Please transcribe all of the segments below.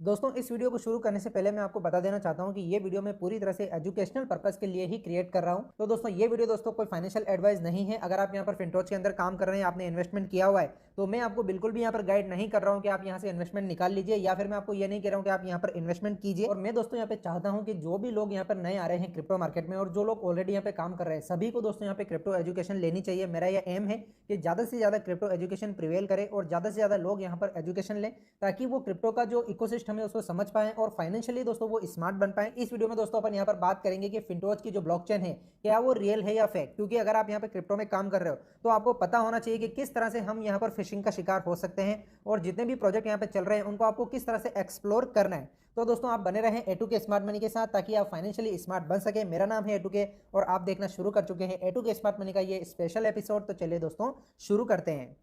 दोस्तों इस वीडियो को शुरू करने से पहले मैं आपको बता देना चाहता हूं कि ये वीडियो मैं पूरी तरह से एजुकेशनल पर्पस के लिए ही क्रिएट कर रहा हूं। तो दोस्तों ये वीडियो कोई फाइनेंशियल एडवाइस नहीं है। अगर आप यहां पर फिनटोच के अंदर काम कर रहे हैं, आपने इन्वेस्टमेंट किया हुआ है, तो मैं आपको बिल्कुल भी यहां पर गाइड नहीं कर रहा हूं कि आप यहां से इन्वेस्टमेंट निकाल लीजिए, या फिर मैं आपको ये नहीं कह रहा हूं कि आप यहां पर इन्वेस्टमेंट कीजिए। और मैं दोस्तों यहाँ पे चाहता हूं कि जो भी लोग यहाँ पर नए आ रहे हैं क्रिप्टो मार्केट में और जो लोग ऑलरेडी यहाँ पे काम कर रहे हैं, सभी को दोस्तों यहाँ पे क्रिप्टो एजुकेशन लेनी चाहिए। मेरा यह एम है कि ज्यादा से ज्यादा क्रिप्टो एजुकेशन प्रिवेल करे और ज्यादा से ज्यादा लोग यहाँ पर एजुकेशन लें, ताकि वो क्रिप्टो का जो इकोसिस्टम है उसको समझ पाएं और फाइनेंशियली दोस्तों वो स्मार्ट बन पाए। इस वीडियो में दोस्तों अपन यहाँ पर बात करेंगे कि फिनटोच की जो ब्लॉकचेन है क्या वो रियल है या फेक, क्योंकि अगर आप यहाँ पर क्रिप्टो में काम कर रहे हो तो आपको पता होना चाहिए कि किस तरह से हम यहाँ पर फिशिंग का शिकार हो सकते हैं और जितने भी प्रोजेक्ट यहाँ पे चल रहे हैं उनको आपको किस तरह से एक्सप्लोर करना है। तो दोस्तों आप बने रहें A2K स्मार्ट मनी के साथ, ताकि आप फाइनेंशियली स्मार्ट बन सके। मेरा नाम है A2K और आप देखना शुरू कर चुके हैं A2K स्मार्ट मनी का ये स्पेशल एपिसोड। तो चलिए दोस्तों शुरू करते हैं।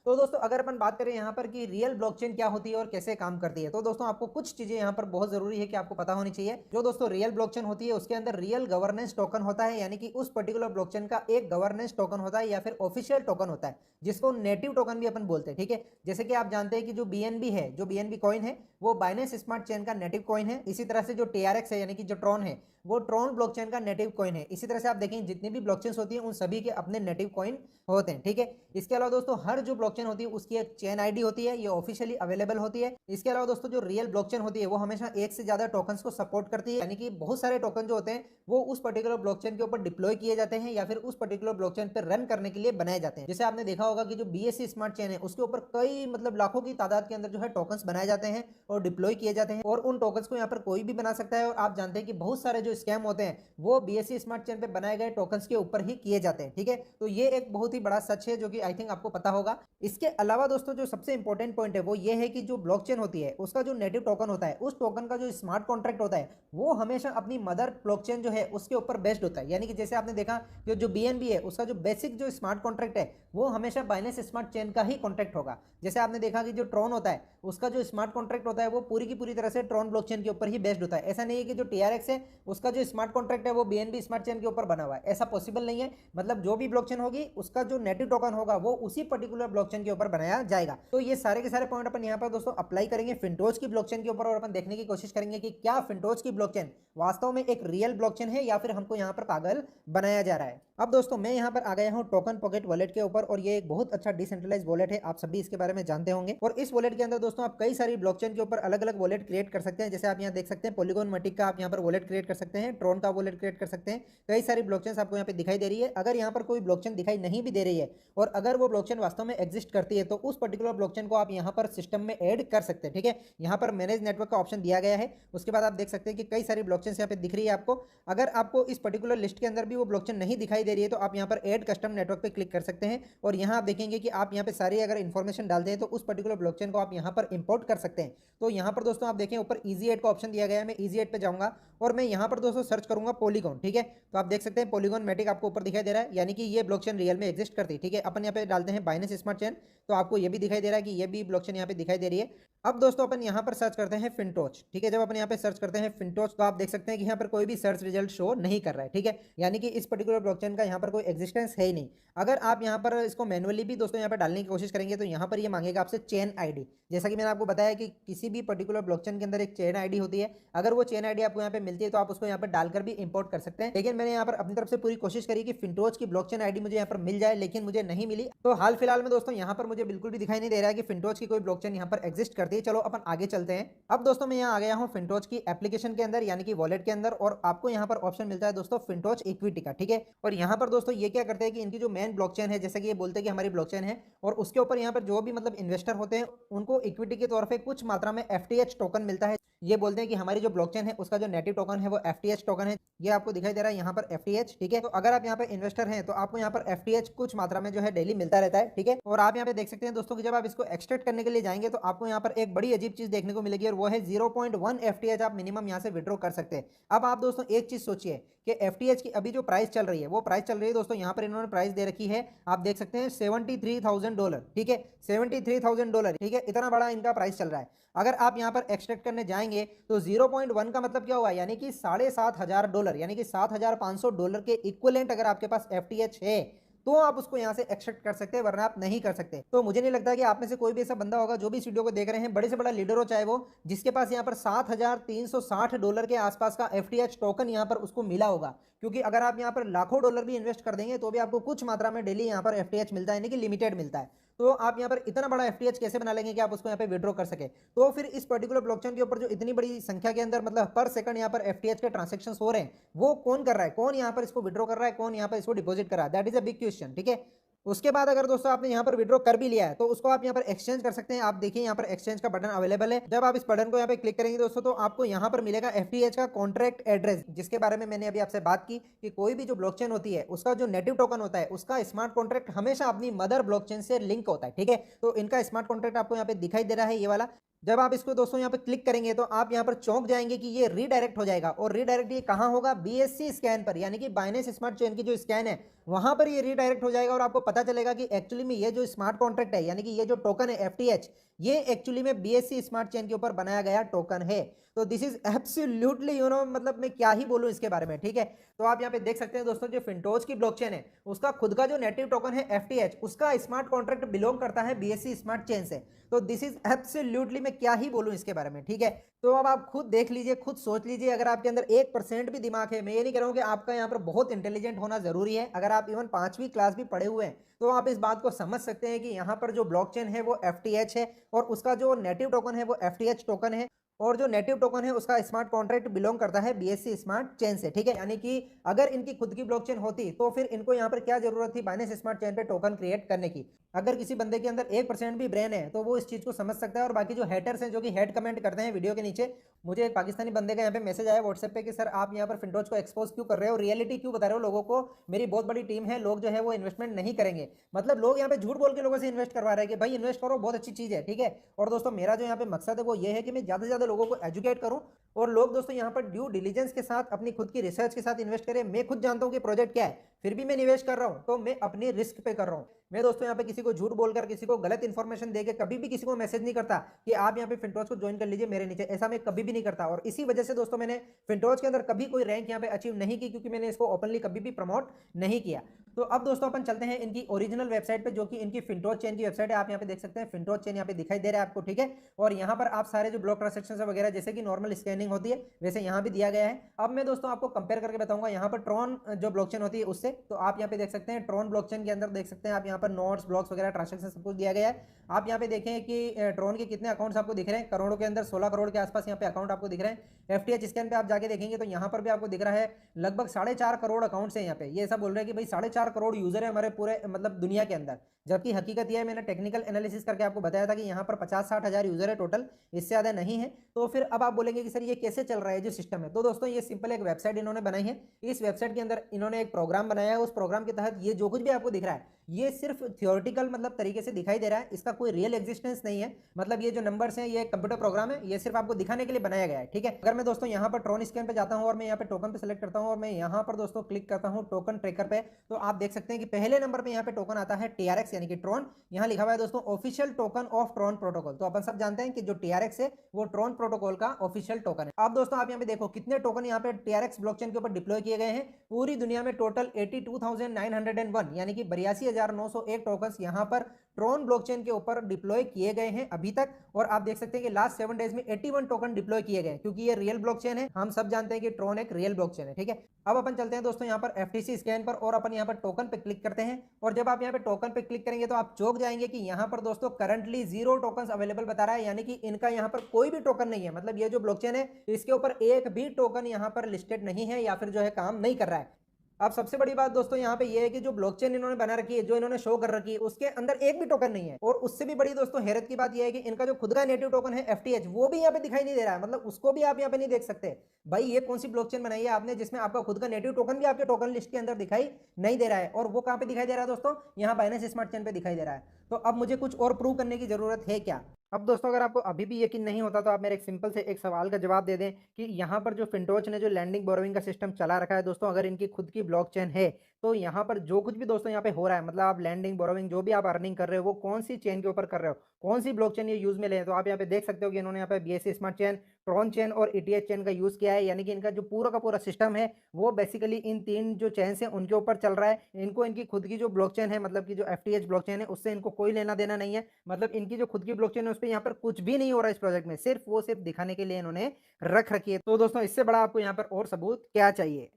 तो दोस्तों अगर अपन बात करें यहाँ पर कि रियल ब्लॉकचेन क्या होती है और कैसे काम करती है, तो दोस्तों आपको कुछ चीजें यहाँ पर बहुत जरूरी है कि आपको पता होनी चाहिए। जो दोस्तों रियल ब्लॉकचेन होती है उसके अंदर रियल गवर्नेंस टोकन होता है, यानी कि उस पर्टिकुलर ब्लॉकचेन का एक गवर्नेंस टोकन होता है या फिर ऑफिशियल टोकन होता है, जिसको नेटिव टोकन भी अपन बोलते हैं। ठीक है, जैसे कि आप जानते हैं कि जो BNB है, जो BNB कॉइन है, वो बाइनेंस स्मार्ट चेन का नेटिव कॉइन है। इसी तरह से जो TRX है यानी कि जो ट्रॉन है, वो ट्रॉन ब्लॉकचेन का नेटिव कॉइन है। इसी तरह से आप देखें जितनी भी ब्लॉकचेन्स होती हैं उन सभी के अपने नेटिव कॉइन होते हैं। ठीक है, इसके अलावा दोस्तों हर जो ब्लॉकचेन होती है उसकी एक चेन आईडी होती है, ये ऑफिशियली अवेलेबल होती है। इसके अलावा दोस्तों जो रियल ब्लॉकचेन होती है वो हमेशा एक से ज्यादा टोकन्स को सपोर्ट करती है, यानी कि बहुत सारे टोकन जो होते हैं वो उस पर्टिकुलर ब्लॉकचेन के ऊपर डिप्लॉय किए जाते हैं या फिर उस पर्टिकुलर ब्लॉकचेन पर रन करने के लिए बनाए जाते हैं। जैसे आपने देखा होगा कि जो BSC स्मार्ट चेन है उसके ऊपर कई लाखों की तादाद के अंदर जो है टोकन्स बनाए जाते हैं और डिप्लॉय किए जाते हैं, और उन टोकन्स को यहाँ पर कोई भी बना सकता है। और आप जानते हैं कि बहुत सारे जो स्कैम होते हैं वो BSC स्मार्ट चेन पे बनाए गए टोकन्स के ऊपर ही किए जाते हैं। ठीक है, तो ये एक बहुत ही बड़ा सच है जो कि आई थिंक आपको पता होगा। इसके अलावा दोस्तों जो सबसे इंपॉर्टेंट पॉइंट है वो ये है कि जो ब्लॉकचेन होती है उसका जो नेटिव टोकन होता है, उस टोकन का जो स्मार्ट कॉन्ट्रैक्ट होता है वो हमेशा अपनी मदर ब्लॉकचेन जो है उसके ऊपर बेस्ड होता है। यानी कि जैसे आपने देखा कि जो BNB है उसका जो बेसिक जो स्मार्ट कॉन्ट्रैक्ट है वो हमेशा बाइनेंस स्मार्ट चेन का ही कॉन्ट्रैक्ट होगा। जैसे आपने देखा कि जो ट्रॉन होता है उसका जो स्मार्ट कॉन्ट्रैक्ट होता है वो पूरी की पूरी तरह से ट्रॉन ब्लॉकचेन के ऊपर ही बेस्ड होता है। ऐसा नहीं है कि जो TRX है उसका जो स्मार्ट कॉन्ट्रैक्ट है वो BNB स्मार्ट चेन के ऊपर बना हुआ है, ऐसा पॉसिबल नहीं है। मतलब जो भी ब्लॉकचेन होगी उसका जो नेटिव टोकन होगा वो उसी पर्टिकुलर ब्लॉकचेन के ऊपर बनाया जाएगा। तो ये सारे के सारे पॉइंट अपन यहाँ पर दोस्तों अप्लाई करेंगे फिनटोच की ब्लॉकचेन के ऊपर और अपन देखने की कोशिश करेंगे कि क्या फिनटोच की ब्लॉकचेन वास्तव में एक रियल ब्लॉकचेन है या फिर हमको यहाँ पर पागल बनाया जा रहा है। अब दोस्तों मैं यहाँ पर आ गया हूँ टोकन पॉकेट वॉलेट के ऊपर, और ये एक बहुत अच्छा डिसेंट्रलाइज वॉलेट है, आप सभी इसके बारे में जानते होंगे। और इस वॉलेट के अंदर दोस्तों आप कई सारी ब्लॉकचेन के ऊपर अलग अलग वॉलेट क्रिएट कर सकते हैं। जैसे आप यहाँ देख सकते हैं पॉलीगॉन मैटिक का आप यहाँ पर वॉलेट क्रिएट कर सकते हैं, ट्रॉन का वॉलेट क्रिएट कर सकते हैं। कई सारी ब्लॉकचेन आपको यहाँ पे दिखाई दे रही है। अगर यहाँ पर कोई ब्लॉकचेन दिखाई नहीं भी दे रही है और अगर वो ब्लॉकचेन वास्तव में एग्जिस्ट करती है तो उस पर्टिकुलर ब्लॉकचेन को आप यहाँ पर सिस्टम में ऐड कर सकते हैं। ठीक है, यहाँ पर मैनेज नेटवर्क का ऑप्शन दिया गया है। उसके बाद आप देख सकते हैं कि कई सारी ब्लॉकचेन यहाँ पे दिख रही है आपको। अगर आपको इस पर्टिकुलर लिस्ट के अंदर भी वो ब्लॉकचेन नहीं दिखाई दे रही है तो आप यहाँ पर ऐड कस्टम नेटवर्क पे क्लिक कर सकते हैं, और यहाँ आप देखेंगे कि आप यहाँ पे सारी अगर इन्फॉर्मेशन डालते हैं तो उस पर्टिकुलर ब्लॉकचेन को आप यहाँ पर इंपोर्ट कर सकते हैं। तो यहाँ पर दोस्तों आप देखें ऊपर इजी एड का ऑप्शन दिया गया है। मैं इजी एड पे जाऊंगा और मैं यहाँ पर दोस्तों सर्च करूंगा पॉलीगॉन। ठीक है, तो आप देख सकते हैं पॉलीगॉन मैटिक आपको ऊपर दिखाई दे रहा है, यानी कि ये ब्लॉकचेन रियल में एग्जिस्ट करती है। ठीक है, अपन यहाँ पे डालते हैं बाइनेंस स्मार्ट चेन, तो आपको ये भी दिखाई दे रहा है कि ये भी ब्लॉकचेन यहाँ पे दिखाई दे रही है। अब दोस्तों अपन यहाँ पर सर्च करते हैं फिनटोच। ठीक है, जब अपन यहाँ पे सर्च करते हैं फिनटोच तो आप देख सकते हैं कि यहाँ पर कोई भी सर्च रिजल्ट शो नहीं कर रहा है। ठीक है, यानी कि इस पर्टिकुलर ब्लॉकचेन का यहाँ पर कोई एग्जिस्टेंस है ही नहीं। अगर आप यहाँ पर इसको मैनुअली भी दोस्तों यहाँ पर डालने की कोशिश करेंगे तो यहाँ पर ये मांगेगा आपसे चेन आईडी। जैसा कि मैंने आपको बताया कि किसी भी पर्टिकुलर ब्लॉकचेन के अंदर एक चेन आईडी होती है। अगर वो चेन आईडी आपको यहाँ पे मिलती है तो आप उसको यहाँ पर डालकर भी इंपोर्ट कर सकते हैं। लेकिन मैंने यहाँ पर अपनी तरफ से पूरी कोशिश करी कि फिनटोच की ब्लॉकचेन आईडी मुझे यहाँ पर मिल जाए, लेकिन मुझे नहीं मिली। तो हाल फिलहाल में दोस्तों यहाँ पर मुझे बिल्कुल भी दिखाई नहीं दे रहा है कि फिनटोच की कोई ब्लॉकचेन यहाँ पर एग्जिस्ट करती है। चलो अपन आगे चलते हैं। अब दोस्तों मैं यहाँ आ गया हूँ फिनटोच की एप्लीकेशन के अंदर, यानी कि वॉलेट के अंदर, और आपको यहाँ पर ऑप्शन मिलता है दोस्तों फिनटोच इक्विटी का। ठीक है, और यहाँ पर दोस्तों ये क्या करते हैं कि इनकी जो मेन ब्लॉकचेन है, जैसे कि ये बोलते हैं कि हमारी ब्लॉकचेन है, और उसके ऊपर यहाँ पर जो भी इन्वेस्टर होते हैं उनको इक्विटी के तौर पर कुछ मात्रा में FTH टोकन मिलता है। ये बोलते हैं कि हमारी जो ब्लॉकचेन है उसका जो नेटिव टोकन है वो FTH टोकन है। ये आपको दिखाई दे रहा है यहाँ पर FTH। ठीक है, तो अगर आप यहाँ पर इन्वेस्टर हैं तो आपको यहाँ पर FTH कुछ मात्रा में जो है डेली मिलता रहता है। ठीक है, और आप यहाँ पे देख सकते हैं दोस्तों कि जब आप इसको एक्सट्रैक्ट करने के लिए जाएंगे तो आपको यहाँ पर एक बड़ी अजीब चीज देखने को मिलेगी, और वो है 0.1 FTH आप मिनिमम यहाँ से विड्रॉ कर सकते हैं। अब आप दोस्तों एक चीज सोचिए कि FTH की अभी जो प्राइस चल रही है वो प्राइस चल रही है दोस्तों, यहाँ पर इन्होंने प्राइस दे रखी है, आप देख सकते हैं $73,000। ठीक है, $73,000। ठीक है, इतना बड़ा इनका प्राइस चल रहा है। अगर आप यहाँ पर एक्सट्रैक्ट करने जाएंगे मिलाएंगे तो 0.1 का मतलब क्या हुआ, यानी कि $7,500 यानी कि $7,500 के इक्विवेलेंट अगर आपके पास एफटीएच है तो आप उसको यहाँ से एक्सट्रैक्ट कर सकते हैं, वरना आप नहीं कर सकते। तो मुझे नहीं लगता कि आप में से कोई भी ऐसा बंदा होगा जो भी इस वीडियो को देख रहे हैं, बड़े से बड़ा लीडर हो चाहे वो, जिसके पास यहाँ पर $7,360 के आसपास का एफटीएच टोकन यहाँ पर उसको मिला होगा। क्योंकि अगर आप यहाँ पर लाखों डॉलर भी इन्वेस्ट कर देंगे तो भी आपको कुछ मात्रा में डेली यहाँ पर एफटीएच मिलता है, यानी कि लिमिटेड मिलता है। तो आप यहाँ पर इतना बड़ा एफटीएच कैसे बना लेंगे कि आप उसको यहाँ पे विड्रॉ कर सके। तो फिर इस पर्टिकुलर ब्लॉकचेन के ऊपर जो इतनी बड़ी संख्या के अंदर मतलब पर सेकंड यहाँ पर एफटीएच के ट्रांजेक्शन हो रहे हैं, वो कौन कर रहा है, कौन यहाँ पर इसको विड्रॉ कर रहा है, कौन यहाँ पर इसको डिपॉजिट कर रहा है, that is a big question. ठीक है, उसके बाद अगर दोस्तों आपने यहाँ पर विड्रॉ कर भी लिया है तो उसको आप यहाँ पर एक्सचेंज कर सकते हैं। आप देखिए यहाँ पर एक्सचेंज का बटन अवेलेबल है। जब आप इस बटन को यहाँ पे क्लिक करेंगे दोस्तों तो आपको यहाँ पर मिलेगा एफटीएच का कॉन्ट्रैक्ट एड्रेस, जिसके बारे में मैंने अभी आपसे बात की कि कोई भी जो ब्लॉकचेन होती है उसका जो नेटिव टोकन होता है उसका स्मार्ट कॉन्ट्रैक्ट हमेशा अपनी मदर ब्लॉकचेन से लिंक होता है। ठीक है, तो इनका स्मार्ट कॉन्ट्रैक्ट आपको यहाँ पे दिखाई दे रहा है, ये वाला। जब आप इसको दोस्तों यहाँ पे क्लिक करेंगे तो आप यहाँ पर चौंक जाएंगे कि ये रीडायरेक्ट हो जाएगा। और रीडायरेक्ट ये कहाँ होगा, बीएससी स्कैन पर, यानी कि बाइनेंस स्मार्ट चेन की जो स्कैन है वहां पर ये रीडायरेक्ट हो जाएगा। और आपको पता चलेगा कि एक्चुअली में ये जो स्मार्ट कॉन्ट्रैक्ट है, यानी कि ये जो टोकन है एफटीएच, ये एक्चुअली में बीएससी स्मार्ट चेन के ऊपर बनाया गया टोकन है। तो दिस इज एब्सोल्युटली मतलब मैं क्या ही बोलूं इसके बारे में। ठीक है, तो आप यहाँ पे देख सकते हैं दोस्तों, जो फिंटोज की ब्लॉकचेन है उसका खुद का जो नेटिव टोकन है एफटीएच, उसका स्मार्ट कॉन्ट्रैक्ट बिलोंग करता है बीएससी स्मार्ट चेन से। तो दिस इज एब्सोल्युटली मैं क्या ही बोलूं इसके बारे में। ठीक है, तो अब आप खुद देख लीजिए, खुद सोच लीजिए। अगर आपके अंदर 1% भी दिमाग है, मैं ये नहीं कह रहा हूं कि आपका यहाँ पर बहुत इंटेलिजेंट होना जरूरी है, अगर आप इवन 5वीं क्लास भी पढ़े हुए हैं तो आप इस बात को समझ सकते हैं कि यहाँ पर जो ब्लॉकचेन है वो एफटीएच है और उसका जो नेटिव टोकन है वो एफटीएच टोकन है। और जो नेटिव टोकन है उसका स्मार्ट कॉन्ट्रैक्ट बिलोंग करता है बीएससी स्मार्ट चेन से। ठीक है, यानी कि अगर इनकी खुद की ब्लॉकचेन होती तो फिर इनको यहाँ पर क्या जरूरत थी बाइनेंस स्मार्ट चेन पे टोकन क्रिएट करने की। अगर किसी बंदे के अंदर 1% भी ब्रेन है तो वो इस चीज को समझ सकता है। और बाकी जो हेटर्स हैं जो कि हेड कमेंट करते हैं वीडियो के नीचे, मुझे एक पाकिस्तानी बंदे का यहाँ पे मैसेज आया व्हाट्सएप पे कि सर आप यहाँ पर फिंटोज को एक्सपोज क्यों कर रहे हो, रियलिटी क्यों बता रहे हो लोगों को, मेरी बहुत बड़ी टीम है, लोग जो है वो इन्वेस्टमेंट नहीं करेंगे। मतलब लोग यहाँ पे झूठ बोल के लोगों से इन्वेस्ट करवा रहे हैं कि भाई इन्वेस्ट करो, बहुत अच्छी चीज है। ठीक है, और दोस्तों मेरा जो यहाँ पे मकसद है वो ये है कि मैं ज्यादा से ज्यादा लोगों को एजुकेट करूँ और लोग दोस्तों यहाँ पर ड्यू डिलीजेंस के साथ अपनी खुद की रिसर्च के साथ इन्वेस्ट करें। मैं खुद जानता हूँ कि प्रोजेक्ट क्या है, फिर भी मैं निवेश कर रहा हूँ तो मैं अपने रिस्क पे कर रहा हूँ। मैं दोस्तों यहाँ पे किसी को झूठ बोलकर, किसी को गलत इन्फॉर्मेशन देकर कभी भी किसी को मैसेज नहीं करता कि आप यहाँ पे फिंटोज को ज्वाइन कर लीजिए मेरे नीचे, ऐसा मैं कभी भी नहीं करता। और इसी वजह से दोस्तों मैंने फिंटोज के अंदर कभी कोई रैंक यहाँ पे अचीव नहीं की, क्योंकि मैंने इसको ओपनली कभी भी प्रमोट नहीं किया। तो अब दोस्तों अपन चलते हैं इनकी ओरिजिनल वेबसाइट पे, जो कि इनकी फिंटोज चेन की वेबसाइट है। आप यहाँ पे देख सकते हैं फिंटोज चेन यहाँ पे दिखाई दे रहा है आपको। ठीक है, और यहाँ पर आप सारे जो ब्लॉक ट्रांजेक्शन वगैरह जैसे कि नॉर्मल स्कैनिंग होती है वैसे यहाँ भी दिया गया है। अब मैं दोस्तों आपको कंपेयर करके बताऊंगा यहाँ पर ट्रॉन जो ब्लॉकचेन होती है उससे। तो आप यहाँ पे देख सकते हैं ट्रॉन ब्लॉकचेन के अंदर देख सकते हैं आप यहाँ पर नोट्स, ब्लॉक्स वगैरह ट्रांजेक्शन सब कुछ दिया गया है। आप यहाँ पे देखें कि ट्रॉन के कितने अकाउंट्स आपको दिख रहे हैं, करोड़ों के अंदर 16 करोड़ के आसपास यहाँ पे अकाउंट आपको दिख रहे हैं। एफटीएच स्कैन पे आप जाके देखेंगे तो यहाँ पर भी आपको दिख रहा है लगभग 4.5 करोड़ अकाउंट्स हैं यहाँ पे। ये ऐसा बोल रहे हैं कि भाई 4.5 करोड़ यूजर है हमारे पूरे मतलब दुनिया के अंदर, जबकि हकीकत यह है, मैंने टेक्निकल एनालिसिस करके आपको बताया था कि यहाँ पर 50-60 हज़ार यूजर है टोटल, इससे ज़्यादा नहीं है। तो फिर अब आप बोलेंगे कि सर ये कैसे चल रहा है जो सिस्टम है। तो दोस्तों ये सिंपल एक वेबसाइट इन्होंने बनाई है। इस वेबसाइट के अंदर इन्होंने एक प्रोग्राम बनाया है, उस प्रोग्राम के तहत ये जो कुछ भी आपको दिख रहा है ये सिर्फ थियोरेटिकल मतलब तरीके से दिखाई दे रहा है, इसका कोई रियल एग्जिस्टेंस नहीं है। मतलब ये जो नंबर्स हैं ये कंप्यूटर प्रोग्राम है, ये सिर्फ आपको दिखाने के लिए बनाया गया है। ठीक है, अगर मैं दोस्तों यहाँ पर ट्रॉन स्कैन पे जाता हूँ और मैं यहाँ पे टोकन पे सेलेक्ट करता हूँ और मैं यहाँ पर दोस्तों क्लिक करता हूँ टोकन ट्रेकर पे, तो आप देख सकते हैं कि पहले नंबर पे यहाँ पे टोकन आता है टीआरएक्स यानी कि ट्रॉन। यहाँ लिखा हुआ है दोस्तों official token of Tron protocol. तो अपन सब जानते हैं कि जो टीआरएक्स है वो ट्रॉन प्रोटोकॉल का ऑफिशियल टोकन है। अब दोस्तों आप यहाँ पे देखो कितने टोकन यहाँ पे टीआरएक्स ब्लॉकचेन के ऊपर डिप्लॉय किए गए हैं। पूरी दुनिया में टोटल 82,901 यानी कि 82,901 टोकन यहाँ पर ट्रॉन ब्लॉकचेन के ऊपर डिप्लॉय किए गए हैं अभी तक। और आप देख सकते हैं कि लास्ट 7 डेज में 81 टोकन डिप्लॉय किए गए, क्योंकि ये रियल ब्लॉकचेन है। हम सब जानते हैं कि ट्रॉन एक रियल ब्लॉकचेन है। ठीक है, अब अपन चलते हैं दोस्तों यहाँ पर एफटीसी स्कैन पर और अपन यहाँ पर टोकन पे क्लिक करते हैं। और जब आप यहाँ पे टोकन पे क्लिक करेंगे तो आप चौंक जाएंगे कि यहाँ पर दोस्तों करंटली 0 टोकन अवेलेबल बता रहा है, यानी कि इनका यहाँ पर कोई भी टोकन नहीं है। मतलब ये जो ब्लॉकचेन है इसके ऊपर एक भी टोकन यहाँ पर लिस्टेड नहीं है या फिर जो है काम नहीं कर रहा है। अब सबसे बड़ी बात दोस्तों यहाँ पे ये है कि जो ब्लॉकचेन इन्होंने बना रखी है, जो इन्होंने शो कर रखी है, उसके अंदर एक भी टोकन नहीं है। और उससे भी बड़ी दोस्तों हैरत की बात यह है कि इनका जो खुद का नेटिव टोकन है एफटीएच, वो भी यहाँ पे दिखाई नहीं दे रहा है। मतलब उसको भी आप यहाँ पे नहीं देख सकते। भाई ये कौन सी ब्लॉकचेन बनाई है आपने जिसमें आपका खुद का नेटिव टोकन भी आपके टोकन लिस्ट के अंदर दिखाई नहीं दे रहा है। और वो कहाँ पे दिखाई दे रहा है दोस्तों, यहाँ बाइनेंस स्मार्ट चेन पे दिखाई दे रहा है। तो अब मुझे कुछ और प्रूव करने की जरूरत है क्या? अब दोस्तों अगर आपको अभी भी यकीन नहीं होता तो आप मेरे एक सिंपल से एक सवाल का जवाब दे दें कि यहाँ पर जो फिंटोच ने जो लैंडिंग बोरोइंग का सिस्टम चला रखा है दोस्तों, अगर इनकी खुद की ब्लॉकचेन है तो यहाँ पर जो कुछ भी दोस्तों यहाँ पे हो रहा है, मतलब आप लैंडिंग बोरोइंग जो भी आप अर्निंग कर रहे हो वो कौन सी चेन के ऊपर कर रहे हो, कौन सी ब्लॉकचेन ये यूज में ले, तो आप यहाँ पे देख सकते हो कि इन्होंने यहाँ पे BSc smart chain, Tron chain और ईटीएच चेन का यूज़ किया है, यानी कि इनका जो पूरा का पूरा सिस्टम है वो बेसिकली इन 3 जो चेन्स हैं उनके ऊपर चल रहा है। इनको इनकी खुद की जो ब्लॉकचेन है, मतलब कि जो एफटीएच ब्लॉकचेन है, उससे इनको कोई लेना-देना नहीं है। मतलब इनकी जो खुद की ब्लॉकचेन है, उसपे यहाँ पर कुछ भी नहीं हो रहा है इस प्रोजेक्ट में, सिर्फ़ दिखाने के लिए इन्होंने रख रखी है। तो दोस्तों इससे बड़ा आपको यहाँ पर और सबूत क्या चाहिए?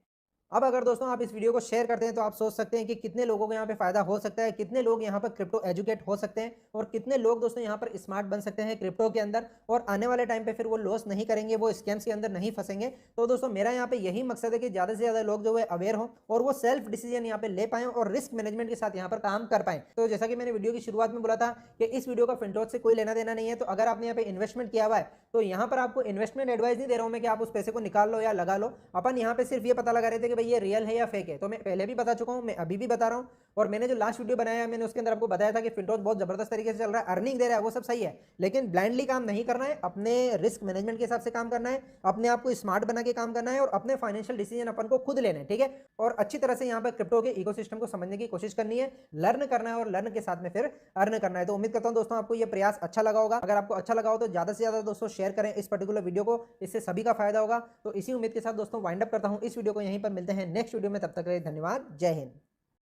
अब अगर दोस्तों आप इस वीडियो को शेयर करते हैं तो आप सोच सकते हैं कि कितने लोगों को यहाँ पे फायदा हो सकता है, कितने लोग यहाँ पर क्रिप्टो एजुकेट हो सकते हैं और कितने लोग दोस्तों यहाँ पर स्मार्ट बन सकते हैं क्रिप्टो के अंदर और आने वाले टाइम पे फिर वो लॉस नहीं करेंगे, वो स्कैम्स के अंदर नहीं फंसेंगे। तो दोस्तों मेरा यहाँ पे यही मकसद है कि ज़्यादा से ज़्यादा लोग जो है अवेयर हो और वो सेल्फ डिसीजन यहाँ पे ले पाएं और रिस्क मैनेजमेंट के साथ यहाँ पर काम कर पाएं। तो जैसा कि मैंने वीडियो की शुरुआत में बोला था कि इस वीडियो का फिनटोच से कोई लेना देना नहीं है। तो अगर आपने यहाँ पे इन्वेस्टमेंट किया हुआ है तो यहाँ पर आपको इन्वेस्टमेंट एडवाइस नहीं दे रहा हूँ मैं कि आप उस पैसे को निकाल लो या लगा लो। अपन यहाँ पे सिर्फ ये पता लगा रहे थे कि भाई ये रियल है या फेक है। तो मैं पहले भी बता चुका हूँ, मैं अभी भी बता रहा हूँ और मैंने जो लास्ट वीडियो बनाया है मैंने उसके अंदर आपको बताया था कि फिनटोच बहुत जबरदस्त तरीके से चल रहा है, अर्निंग दे रहा है, वो सब सही है। लेकिन ब्लाइंडली काम नहीं करना है, अपने रिस्क मैनेजमेंट के हिसाब से काम करना है, अपने आप को स्मार्ट बना के काम करना है और अपने फाइनेंशियल डिसीजन अपन को खुद लेने हैं, ठीक है। और अच्छी तरह से यहाँ पर क्रिप्टो के इकोसिस्टम को समझने की कोशिश करनी है, लर्न करना है और लर्न के साथ में फिर अर्न करना है। तो उम्मीद करता हूँ दोस्तों आपको ये प्रयास अच्छा लगा होगा। अगर आपको अच्छा लगा हो तो ज्यादा से ज्यादा दोस्तों शेयर करें इस पर्टिकुलर वीडियो को, इससे सभी का फायदा होगा। तो इसी उम्मीद के साथ दोस्तों वाइंड अप करता हूँ इस वीडियो को, यहीं पर मिलते हैं नेक्स्ट वीडियो में, तब तक के लिए धन्यवाद, जय हिंद।